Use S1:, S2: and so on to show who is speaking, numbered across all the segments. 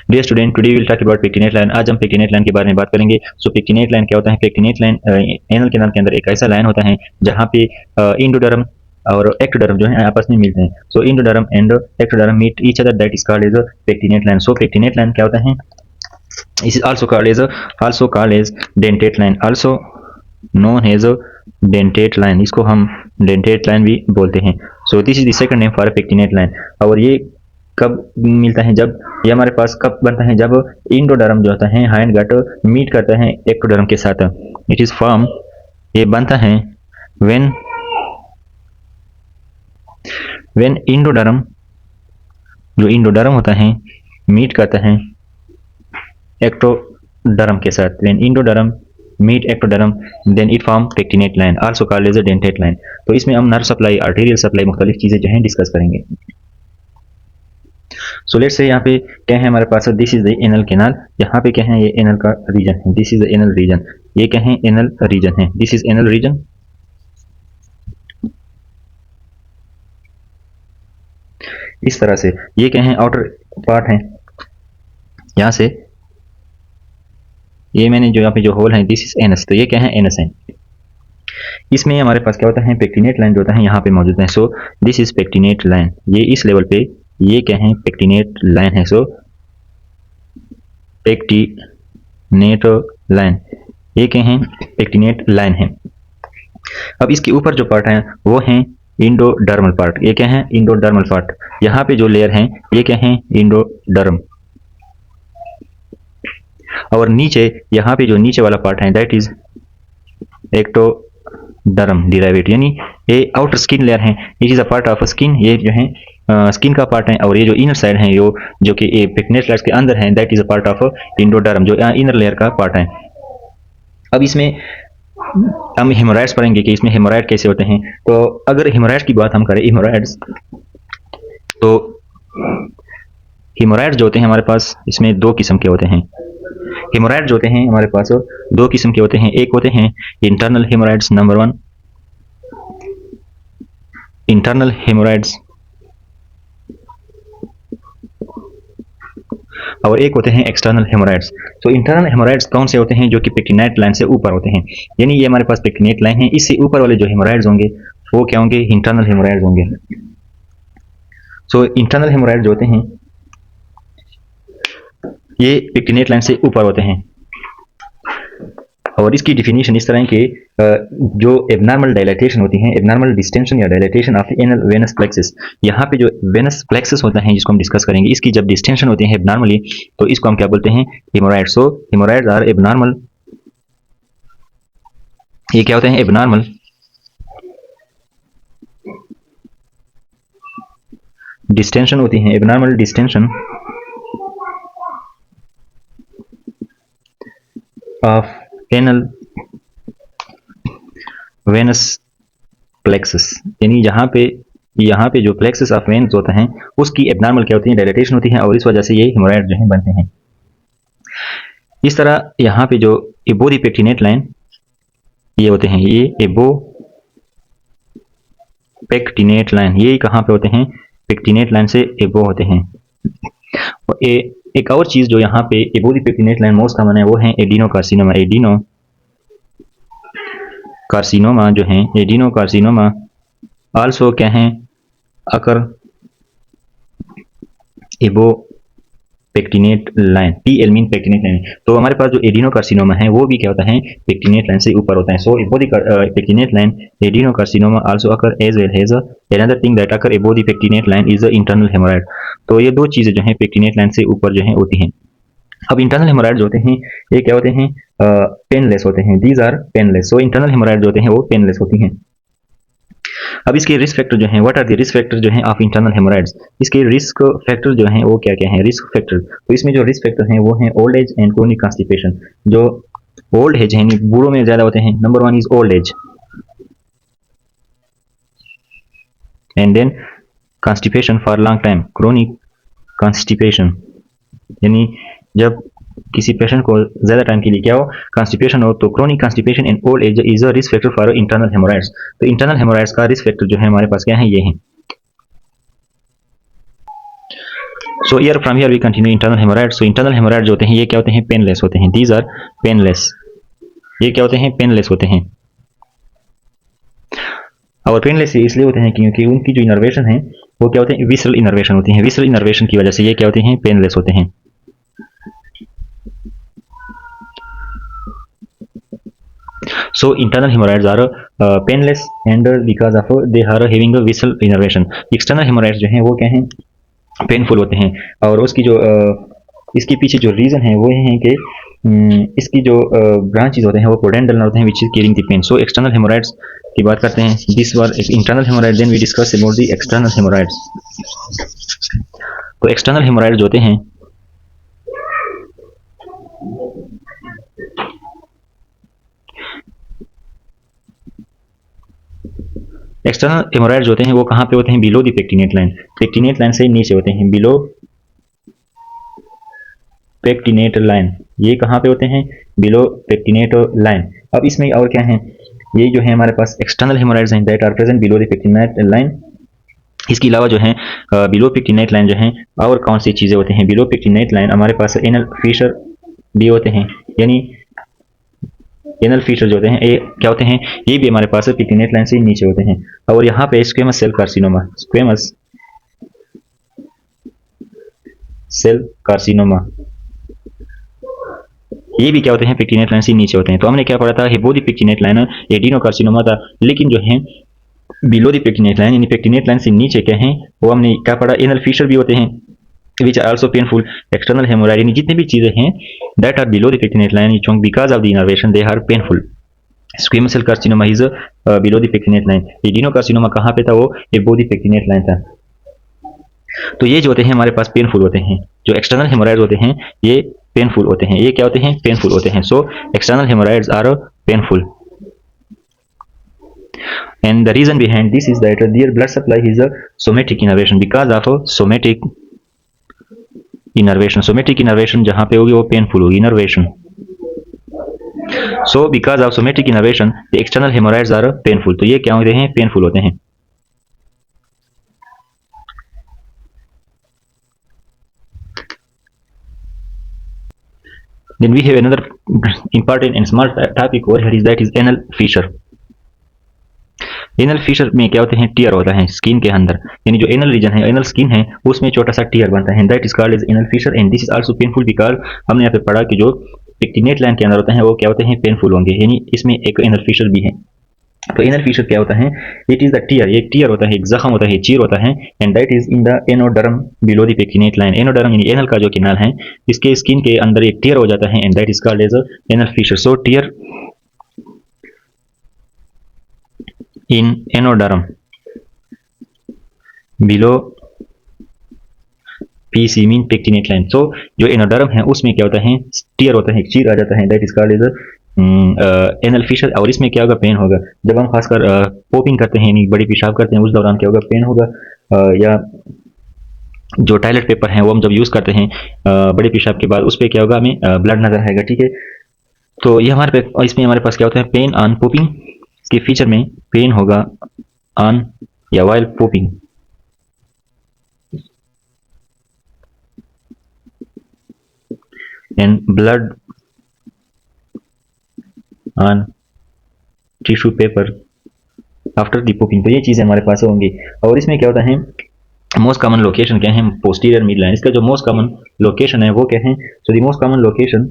S1: Dear student, today we will talk about pectinate line. आज हम pectinate line के बारे में बात करेंगे। सो पेक्टिनेट लाइन क्या होता है? पेक्टिनेट लाइन एनल कैनाल के अंदर एक ऐसा लाइन होता है जहाँ पे इंडोडर्म और एक्टोडर्म जो है आपस में मिलते हैं। So endoderm and ectoderm meet each other, that is called as pectinate line. So pectinate line क्या होता है? This is also called as dentate line, also known as dentate line. इसको हम डेंटेट लाइन भी बोलते हैं। So this is the second name for pectinate line. और ये कब मिलता है? जब ये हमारे पास कब बनता है? जब इंडोडर्म जो होता है हाइंड गट मीट करता है एक्टोडर्म के साथ। इट इज फॉर्म, ये बनता है व्हेन इंडोडर्म, जो इंडोडर्म होता है मीट करता है एक्टोडर्म के साथ। When endoderm meet ectoderm then it form pectinate line, also called as a dentate line. तो इसमें हम नर्व सप्लाई, आर्टेरियल सप्लाई, मुख्तलिफ चीजें जो है डिस्कस करेंगे। सो लेट्स से यहाँ पे क्या है हमारे पास? This is the anal canal. यहाँ पे क्या है? ये एनल का रीजन है। This is the anal region. ये क्या है? एनल रीजन है। This is anal region. इस तरह से ये क्या है? आउटर पार्ट है। यहाँ से ये मैंने जो यहाँ पे जो होल है, दिस इज एनस। तो ये क्या है? एनस है। इसमें हमारे पास क्या होता है? पेक्टिनेट लाइन जो होता है यहाँ पे मौजूद है। सो दिस इज पेक्टिनेट लाइन। ये इस लेवल पे ये क्या है? पेक्टिनेट लाइन है। सो पेक्टिनेट लाइन, ये क्या है? पेक्टिनेट लाइन है। अब इसके ऊपर जो पार्ट है वो है इंडोडर्मल पार्ट। ये क्या है? Endodermal part. यहाँ पे जो लेयर है ये क्या है? इंडोडर्म। और नीचे यहाँ पे जो नीचे वाला पार्ट है दैट इज एक्टोडर्म डिराइवेट, यानी ये आउटर स्किन लेयर है। It is a part of skin. ये जो है स्किन का पार्ट है। और ये जो इनर साइड है जो कि ये पेक्टिनेट लाइन के अंदर है that is a part of endoderm, जो इनर लेयर का पार्ट है। अब इसमें हम हेमोराइड्स पढ़ेंगे कि इसमें हेमोराइड कैसे होते हैं। तो अगर हेमोराइड्स की बात हम करें, हेमोराइड्स, तो हेमोराइड्स जो होते हैं हमारे पास इसमें दो किस्म के होते हैं। हेमोराइड जो होते हैं हमारे पास दो किस्म के होते हैं। एक होते हैं internal haemorrhoids, number 1 internal haemorrhoids, और एक होते हैं एक्सटर्नल हेमोराइड्स। तो इंटरनल हेमोराइड्स कौन से होते हैं? जो कि पेक्टिनेट लाइन से ऊपर होते हैं। यानी ये हमारे पास पेक्टिनेट लाइन है, इससे ऊपर वाले जो हेमोराइड्स होंगे वो क्या होंगे? इंटरनल हेमोराइड्स होंगे। सो इंटरनल हेमोराइड जो होते हैं ये पेक्टिनेट लाइन से ऊपर होते हैं। और इसकी डिफिनीशन इस तरह है कि जो एबनॉर्मल डायलेटेशन होती है, एबनॉर्मल डिस्टेंशन या dilatation of anal venous plexus, यहाँ पे जो वेनस प्लेक्सस होता है जिसको हम डिस्कस करेंगे, इसकी जब डिस्टेंशन होती है एबनॉर्मली तो इसको हम क्या बोलते हैं? Haemorrhoid. So haemorrhoids are abnormal. ये क्या होते हैं? एबनॉर्मल डिस्टेंशन होती है, abnormal distension of anal venous plexus, यानी यहाँ पे जो प्लेक्सस ऑफ वेन्स होता है उसकी एबनॉर्मल क्या होती है? डायलेटेशन होती है, और इस वजह से ये हेमोराइड जो है बनते हैं। इस तरह यहाँ पे जो एबो दी पेक्टिनेट लाइन ये होते हैं, ये एबो पेक्टिनेट लाइन, ये कहाँ पे होते हैं? पेक्टिनेट लाइन से एबो होते हैं। और एक और चीज जो यहाँ पे एबो the pectinate line most common है वो है एडिनो कार्सिनोमा। एडिनो कार्सिनोमा जो है, एडिनो कार्सिनोमा आल्सो क्या है? अकर एबो pectinate line. PL mean pectinate line. तो हमारे पास जो एडिनो कार्सिनोमा है वो भी क्या होता है? पेक्टिनेट लाइन से ऊपर होता है। So above the pectinate line adenocarcinoma also occur as well as another thing that occur above the pectinate line is the internal haemorrhoid. तो ये दो चीजें जो है पेक्टिनेट लाइन से ऊपर जो है होती हैं। अब इंटरनल हेमोराइड जो होते हैं ये क्या होते हैं? पेनलेस होते हैं। These are painless. So internal haemorrhoid जो होते हैं वो पेनलेस होती हैं। अब इसके रिस्क फैक्टर जो हैं, what are the risk factor जो हैं ऑफ इंटरनल हेमोराइड्स? इसके रिस्क फैक्टर जो हैं वो क्या क्या हैं? रिस्क फैक्टर, तो इसमें जो रिस्क फैक्टर हैं वो हैं old age and chronic constipation. जो ओल्ड एज है, बूढ़ों में ज्यादा होते हैं। Number 1 is old age, and then constipation for long time, chronic constipation, यानी जब किसी पेशेंट को ज्यादा टाइम के लिए क्या हो? कॉन्स्टिपेशन हो। तो chronic constipation in old age is a risk factor for internal haemorrhoids. तो इंटरनल हेमोराइड्स का रिस्क फैक्टर जो है हमारे पास क्या है? ये है। So here from here we continue internal haemorrhoid. So internal haemorrhoid जो होते हैं ये क्या होते हैं, पेनलेस होते हैं। दीज आर पेनलेस, ये क्या होते हैं, पेनलेस होते हैं। और पेनलेस इसलिए होते हैं क्योंकि उनकी जो इनर्वेशन है वो क्या होते हैं, विसरल इनर्वेशन होती है। विसरल इनर्वेशन की वजह से ये क्या होते हैं, पेनलेस होते हैं। So internal hemorrhoids are painless and because of they are having a visceral innervation. External hemorrhoids जो हैं वो क्या हैं, पेनफुल होते हैं। और उसकी जो इसके पीछे जो रीज़न है वो ये है कि इसकी जो ब्रांचेज होते हैं वो पोडेंटल होते हैं, which is clearing the pain. So external haemorrhoids की बात करते हैं। This were internal haemorrhoid, then we discuss about the external haemorrhoids. तो एक्सटर्नल हेमोराइड्स होते हैं एक्सटर्नल हेमोराइड्स होते हैं वो कहाँ पे होते हैं, below the pectinate line. Pectinate line से नीचे होते हैं, बिलो पेक्टिनेट लाइन। ये कहाँ पे होते हैं, बिलो पेक्टिनेट लाइन। अब इसमें और क्या है, ये जो है हमारे पास एक्सटर्नल हेमोराइड्स हैं that are present below the pectinate line. इसके अलावा जो है बिलो पेक्टिनेट लाइन जो है और कौन सी चीज़ें होते हैं, बिलो पेक्टिनेट लाइन हमारे पास एनल फिशर भी होते हैं। यानी एनल फीचर जो होते हैं ये क्या होते हैं, ये भी हमारे पास पेक्टिनेट लाइन से नीचे होते हैं। और यहाँ पे squamous cell carcinoma, squamous cell carcinoma, ये भी क्या होते हैं, पेक्टिनेट लाइन से नीचे होते हैं। तो हमने क्या पढ़ा था, हिपो दी पेक्टिनेट लाइन एडिनो कार्सिनोमा था। लेकिन जो है बिलो दी पेक्टिनेट लाइन यानी पेक्टिनेट लाइन से नीचे क्या है, वो हमने क्या पढ़ा, एनल फीचर भी होते हैं which are also painful. External haemorrhoid यानी जितने भी चीज़ें हैं that are below the pectinate line because of the innervation they are painful. Squamous cell carcinoma is below the pectinate line. Adenocarcinoma कहाँ पे था, वो एबो द पेक्टिनेट लाइन था। तो ये जो होते हैं हमारे पास पेनफुल होते हैं। जो एक्सटर्नल हेमोराइड्स होते हैं ये पेनफुल होते हैं। ये क्या होते हैं, पेनफुल होते हैं। So external haemorrhoids are painful and the reason behind this is that their blood supply is a somatic innervation because of somatic innervation। somatic innervation जहाँ पे होगी वो पेनफुल होगी, innervation। so because of somatic innervation the external hemorrhoids are painful। तो ये क्या होते हैं, पेनफुल होते हैं। Then we have another important and small topic over here is that is anal fissure। Anal fissure में क्या होते हैं, टीयर होता है स्किन के अंदर। यानी जो एनल रीजन है, एनल स्किन है उसमें छोटा सा टीयर बनता है, that is called as anal fissure and this is also painful because हमने यहाँ पे पढ़ा कि जो पेक्टिनेट लाइन के अंदर होते हैं वो क्या होते हैं, पेनफुल होंगे। यानी इसमें एक एनल फिशर भी है। तो एनल फिशर क्या होता है, इट इज द टीयर, ये टीयर होता है, एक जख्म होता है, चीर होता है and that is in the anoderm below the pectinate line. Anoderm यानी एनल का जो किनार है इसके स्किन के अंदर एक टीयर हो जाता है and that is called as anal fissure. So tear in enoderm below PC mean pectinate line। so जो एनोडर्म है उसमें क्या होता है, टीयर होता है, एक चीर आ जाता है, that is called is anal fissure. और इसमें क्या होगा, पेन होगा। जब हम खासकर पोपिंग करते हैं यानी बड़ी पेशाब करते हैं उस दौरान क्या होगा, पेन होगा। या जो टॉयलेट पेपर है वो हम जब यूज़ करते हैं बड़े पेशाब के बाद उस पर क्या होगा, हमें ब्लड नजर आएगा, ठीक है। तो ये हमारे पे इसमें हमारे पास क्या होता है, पेन ऑन पोपिंग। इसके फीचर में पेन होगा ऑन या while popping and blood on tissue paper after the popping. तो ये चीज़ें हमारे पास होंगी। और इसमें क्या होता है, मोस्ट कॉमन लोकेशन क्या है, पोस्टीरियर मिड लाइन। इसका जो मोस्ट कॉमन लोकेशन है वो क्या है, so the most common location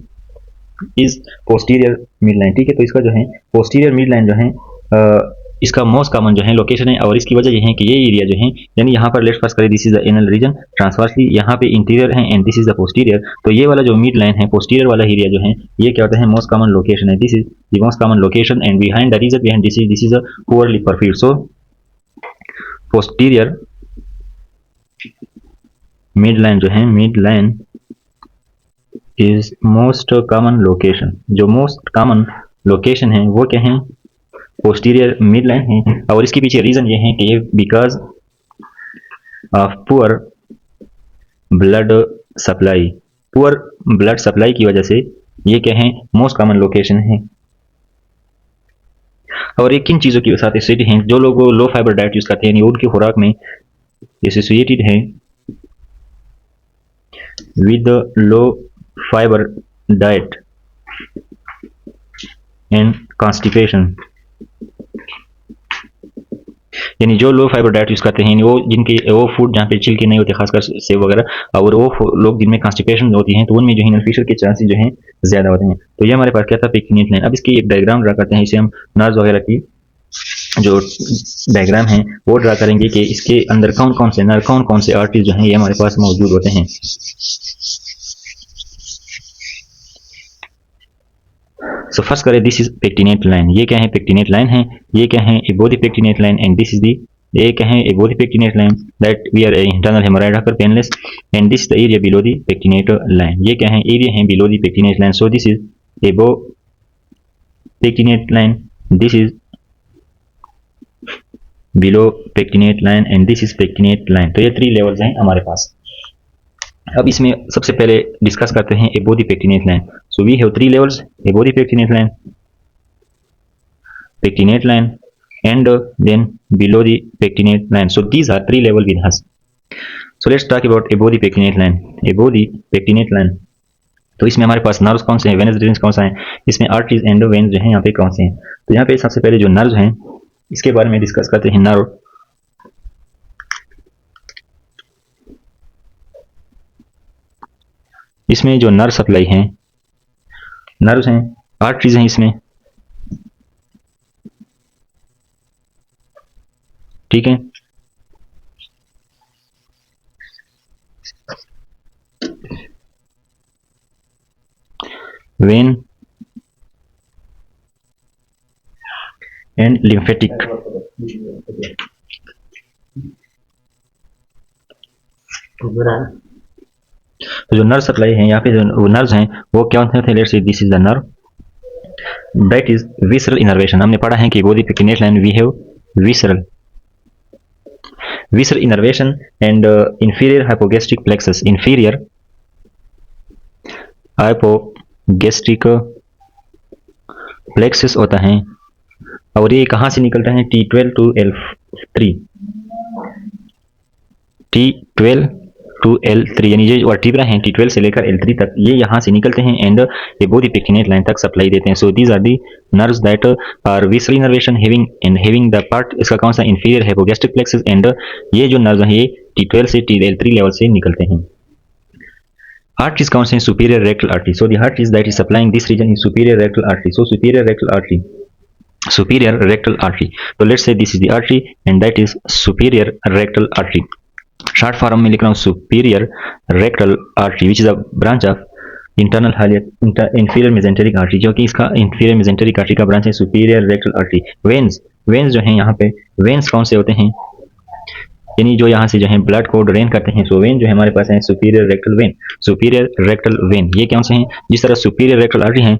S1: is posterior mid line, ठीक है। तो इसका जो है पोस्टीरियर मिड लाइन जो है इसका मोस्ट कॉमन जो है लोकेशन है। और इसकी वजह यह है कि ये एरिया जो है, यानी यहाँ पर लेट्स फर्स्ट करें, this is the anal region, transversally यहाँ पे इंटीरियर है and this is the posterior. तो ये वाला जो मिड लाइन है, पोस्टीरियर वाला एरिया जो है, ये क्या होता है, मोस्ट कॉमन लोकेशन है। This is the most common location and behind the region behind this is a poorly perfused. So posterior mid line जो है, mid line is most common location. जो मोस्ट कॉमन लोकेशन है वो क्या है, posterior mid line है। और इसके पीछे रीजन ये है कि ये because of poor blood supply, poor blood supply की वजह से ये क्या है, मोस्ट कॉमन लोकेशन है। और एक किन चीज़ों के साथ एसोसिएटेड हैं, जो लोग लो फाइबर डाइट यूज करते हैं यानी उनकी खुराक में एसोसिएटेड है with the low fiber diet and constipation, यानी जो लो फाइबर डाइट यूज़ करते हैं, वो जिनके वो फूड जहाँ पे छिलके नहीं होते, खासकर सेब वगैरह, और वो लोग जिनमें कॉन्स्टिपेशन होती है, तो उनमें जो है फिशर के चांसेस जो हैं ज़्यादा होते हैं। तो ये हमारे पास क्या था, पेक्टिनेट लाइन। अब इसकी एक डायग्राम ड्रा करते हैं, इसे हम नर्व्स वगैरह की जो डायग्राम है वो ड्रा करेंगे कि इसके अंदर कौन कौन से नर्व, कौन कौन से आर्टरीज जो हैं ये हमारे पास मौजूद होते हैं। सो फर्स्ट करें, दिस इज पेक्टिनेट लाइन। ये क्या है, पेक्टिनेट लाइन है। ये क्या है, above the pectinate line, and this is the, ये क्या है, above the pectinate line that we are internal haemorrhoid आकर painless, and this the area below the pectinate line. ये क्या है, एरिया है below the pectinate line. So this is above pectinate line, this is below pectinate line, and this is pectinate line. तो ये 3 levels हैं हमारे पास। अब इसमें सबसे पहले डिस्कस करते हैं above the pectinate line. So we have 3 levels, above the pectinate line and then below the pectinate line. So these are 3 level with us. So let's talk about above the pectinate line. Above the pectinate line, तो इसमें हमारे पास nerves कौन से हैं, Venus drains कौन सा है, इसमें आर्टरीज एंड वेन्स जो हैं यहाँ पे कौन से हैं। तो यहाँ पे सबसे पहले जो नर्व्स हैं इसके बारे में डिस्कस करते हैं। नर्व, इसमें जो नर्व सप्लाई हैं, नर्व्स हैं, आर्टरीज हैं इसमें, ठीक है। वेन एंड लिम्फेटिक, तो जो नर्व सप्लाई है यहाँ पे जो नर्व्स हैं वो क्या होते हैं, let's say this is the nerve that is visceral innervation. हमने पढ़ा है कि above the pectinate line we have visceral innervation and inferior hypogastric plexus, inferior hypogastric plexus होता है, और ये कहाँ से निकलता है, T12 to L3, T12 to L3, यानी ये जो वर्टिब्रा हैं T12 से लेकर L3 तक, ये यहाँ से निकलते हैं and above the pectinate line तक सप्लाई देते हैं। So these are the nerves that are visceral innervation having the part, इसका कौन सा, इंफीरियर हाइपोगैस्ट्रिक प्लेक्सस, एंड ये जो नर्व्स हैं ये T12 से L3 लेवल से निकलते हैं। आर्टरीज कौन से हैं, superior rectal artery. So the arteries that is supplying this region is superior rectal artery. So superior rectal artery, तो let's say this is the artery and that is superior rectal artery. Short form में लिख रहा हूँ, superior rectal artery which is a branch of inferior mesenteric artery, जो कि इसका inferior mesenteric artery का branch है सुपीरियर रेक्टल आर्टरी। वेन्स जो हैं यहाँ पे, वेन्स कौन से होते हैं, यानी जो यहाँ से जो है ब्लड को ड्रेन करते हैं। सो वेन जो है हमारे पास है सुपीरियर रेक्टल वेन, ये कौन से हैं, जिस तरह सुपीरियर रेक्टल आर्टरी है,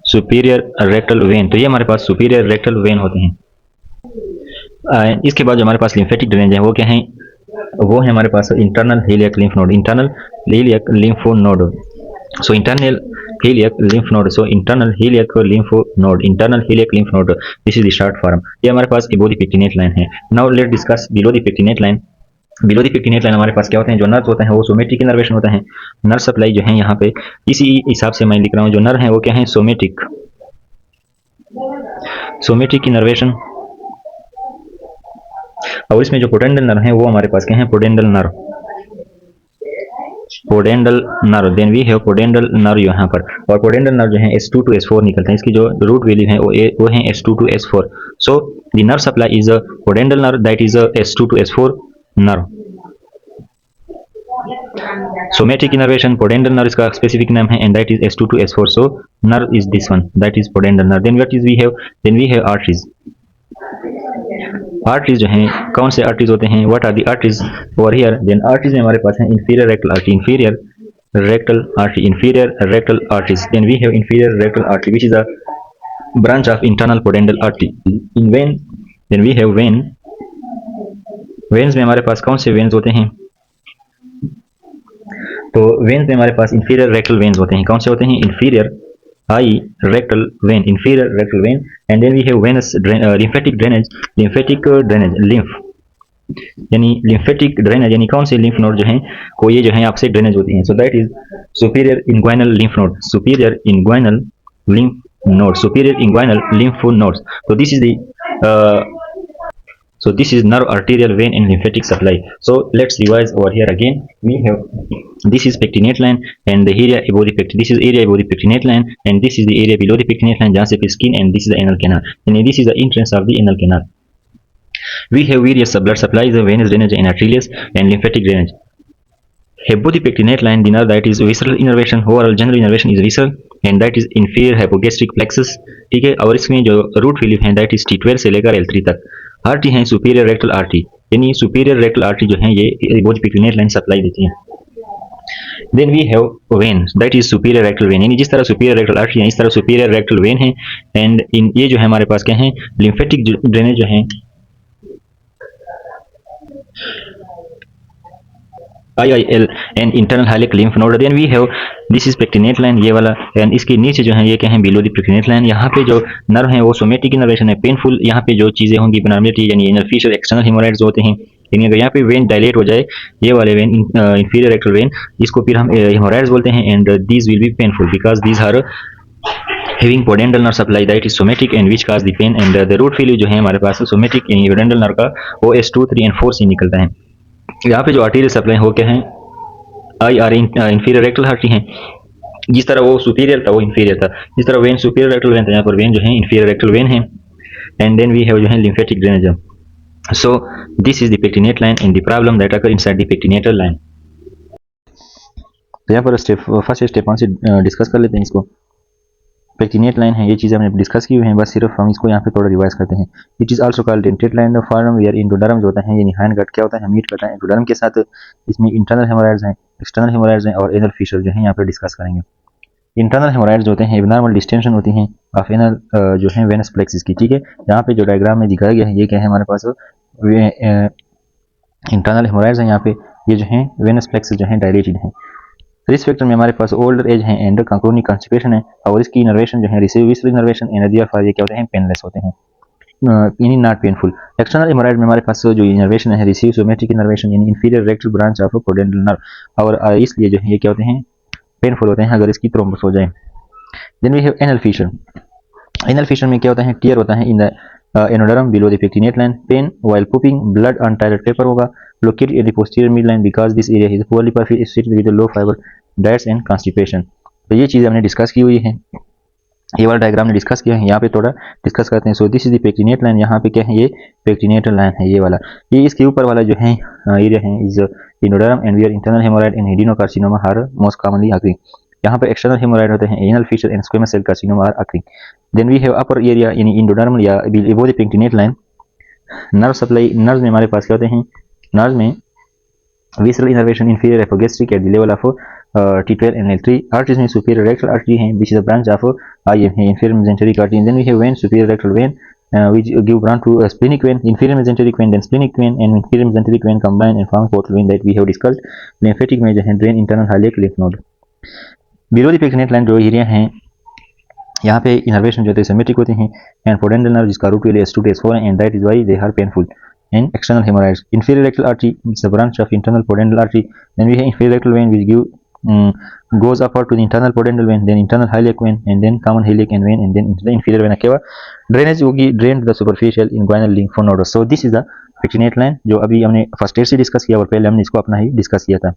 S1: सुपीरियर रेक्टल वेन, तो ये हमारे पास सुपीरियर रेक्टल वेन होते हैं। इसके बाद जो हमारे पास लिम्फेटिक ड्रेनेज है वो क्या है, वो है हमारे पास internal iliac lymph node, so internal iliac lymph node, this is the short form. ये हमारे पास एबोव द पेक्टिनेट लाइन है। Now let discuss below the pectinate line. Below the pectinate line हमारे पास क्या होते हैं, जो नर्व होते हैं वो सोमेटिक इनर्वेशन होता है। नर्व सप्लाई जो है यहाँ पे इसी हिसाब से मैं लिख रहा हूँ, जो नर्व है वो क्या है, सोमेटिक इनर्वेशन, और इसमें जो पोडेंडल नर्व है वो हमारे पास क्या है, pudendal nerve, then we have pudendal nerve यहाँ पर, और पोडेंडल नर्व जो है S2 to S4 निकलते हैं। इसकी जो रूट वैल्यू है वो है S2 to S4। So the nerve supply is a pudendal nerve that is a S2 to S4 nerve. Somatic innervation pudendal nerve इसका स्पेसिफिक नाम है and that is S2 to S4। So nerve is this one that is pudendal nerve. Then what is we have arteries. Arteries जो हैं कौन से arteries होते हैं, what are the arteries over here. Then arteries में हमारे पास है inferior rectal arteries, then we have inferior rectal artery which is a branch of internal pudendal artery. In vein, then we have vein. Veins में हमारे पास कौन से veins होते हैं, तो वेन्स में हमारे पास इंफीरियर रेक्टल वेन्स होते हैं। कौन से होते हैं, inferior rectal vein, and then we have venous lymphatic drainage, lymph, यानी लिम्फेटिक ड्रेनेज यानी कौन से लिम्फ नोड जो हैं को ये जो है आपसे ड्रेनेज होती हैं. So that is superior inguinal lymph node, superior inguinal lymph node, superior inguinal lymph nodes. So this is the so this is nerve, arterial vein and lymphatic supply. So let's revise over here again. We have this is pectinate line and the area above the pectinate. This is area above the pectinate line and this is the area below the pectinate line, जहाँ से skin, and this is the anal canal. And this is the entrance of the anal canal. We have various blood supplies, the venous drainage and arterial and lymphatic drainage. Above the pectinate line, the nerve that is visceral innervation, overall general innervation is visceral and that is inferior hypogastric plexus. ठीक है, और इसमें जो root Philip है that is T12 से लेकर L3 तक. Artery है सुपीरियर रेक्टल आर्टरी, यानी सुपीरियर रेक्टल आर्टरी जो है ये above the pectinate line supply देती है. Then we have vein that is superior rectal vein, यानी जिस तरह superior rectal artery है इस तरह superior rectal vein है. एंड इन ये जो है हमारे पास क्या है, lymphatic ड्रेनेज जो है IIL and internal hyalic lymph node. Then we have this is pectinate line ये वाला, एंड इसके नीचे जो है ये क्या है below the pectinate line. यहाँ पे जो नर्व है वो सोमेटिक इनर्वेशन है, पेनफुल. यहाँ पे जो चीजें होंगी एबनॉर्मलिटी यानी एनल फीचर, एक्सटर्नल हेमोराइड्स होते हैं. यानी अगर यहाँ पे वेन डायलेट हो जाए, ये वाले वेन इंफीरियर रेक्टल वेन, इसको फिर हम हेमोराइड्स बोलते हैं. And these will be painful because these are having pudendal nerve supply that is somatic and which cause the pain. and the root fluid जो है हमारे पास सोमेटिक यानी pudendal nerve का वो S2, 3 and 4 से निकलता है. यहाँ पे जो आर्टीरियल सप्लाई हो क्या है IR इंफीरियर रेक्टल आर्टरी है. जिस तरह वो सुपीरियर था वो इंफीरियर था, जिस तरह वेन सुपीरियर रेक्टल वेन था यहाँ पर वेन जो है इंफीरियर रेक्टल वेन है. एंड देन वी हैव जो है lymphatic drainage. So this is the pectinate line and the problem that occur inside the pectinate line. तो यहाँ पर फर्स्ट स्टेप कौन से डिस्कस कर लेते हैं इसको. पेक्टिनेट लाइन है, ये चीज़ हमने डिस्कस की हुई है, बस सिर्फ हम इसको यहाँ पे थोड़ा रिवाइज करते हैं. It is also called dentate line of form where endoderm जो होता है यानी हाइन गट क्या होता है मीट करता है इंडोडर्म के साथ. इसमें इंटरनल हेमोराइड्स हैं, एक्सटर्नल हेमोराइड्स हैं और एनल फीचर जो है यहाँ पे डिस्कस करेंगे. इंटरनल हेमोराइड्स होते हैं एबनॉर्मल डिस्टेंशन होती हैं ऑफ एनल जो है वेनस प्लेक्सिस की. ठीक है, यहाँ पे जो डायग्राम में दिखाया गया है ये क्या है हमारे पास इंटरनल हेमोराइड्स हैं. यहाँ पे ये जो है वेनस प्लेक्सिस जो है डायलेटेड है. रिस्क फैक्टर में हमारे पास ओल्डर एज है एंड क्रोनिक कॉन्स्टिपेशन है और इसकी इनर्वेशन जो है receive visceral innervation energy of ये क्या होते हैं पेनलेस होते हैं यानी नॉट पेनफुल. एक्सटर्नल हेमोराइड में हमारे पास जो इनर्वेशन है रिसीव सोमेटिक इनर्वेशन यानी inferior rectal branch of pudendal nerve और इसलिए जो है ये क्या होते हैं पेनफुल होते हैं अगर इसकी थ्रोम्बस हो जाए. Then we have anal fissure. Anal fissure में क्या होता है टियर होता है in the anoderm below the pectinate line. Pain while pooping, blood on toilet paper होगा. Located in the posterior mid line because this area is poorly perfused with low fibre diets and constipation. तो ये चीज़ हमने discuss की हुई है, ये वाला diagram ने डिस्कस किया है, यहाँ पे थोड़ा डिस्कस करते हैं. So this is the pectinate line. यहाँ पे क्या है ये पेक्टिनेटल लाइन है ये वाला. ये इसके ऊपर वाला जो है एरिया है is endoderm and where internal hemorrhoid and adenocarcinoma are most commonly occurring. यहाँ पे एक्सटर्नल हेमोराइड होते हैं, anal fissure and squamous cell carcinoma are occurring. Then we have upper area यानी इंडोडर्म या above the pectinate line. Nerve supply, nerve में हमारे पास क्या होते हैं, नर्व में visceral innervation inferior hypogastric at the level of T12 and L3. Arteries में superior rectal artery है which is a branch of IM है inferior mesenteric artery. And then we have vein, superior rectal vein which give branch to splenic vein, inferior mesenteric vein, then splenic vein and inferior mesenteric vein combine and form portal vein that we have discussed. Lymphatic में जो है drain internal hyalic lymph node. Below the pectinate line जो area है यहाँ पे innervation जो होते हैं सिमेट्रिक होते हैं एंड पोडेंडल नर्व जिसका root well S2 to S4 है and that is why they are painful. And external hemorrhoids. Inferior rectal artery is a branch of internal pudendal artery. Then we have inferior rectal vein which goes upward to the internal pudendal vein, then internal iliac vein, and then common iliac and vein, and then into the inferior vena cava. Drainage होगी drained the superficial inguinal lymph node. So this is the pectinate line जो अभी हमने first aid से discuss किया और पहले हमने इसको अपना ही डिस्कस किया था.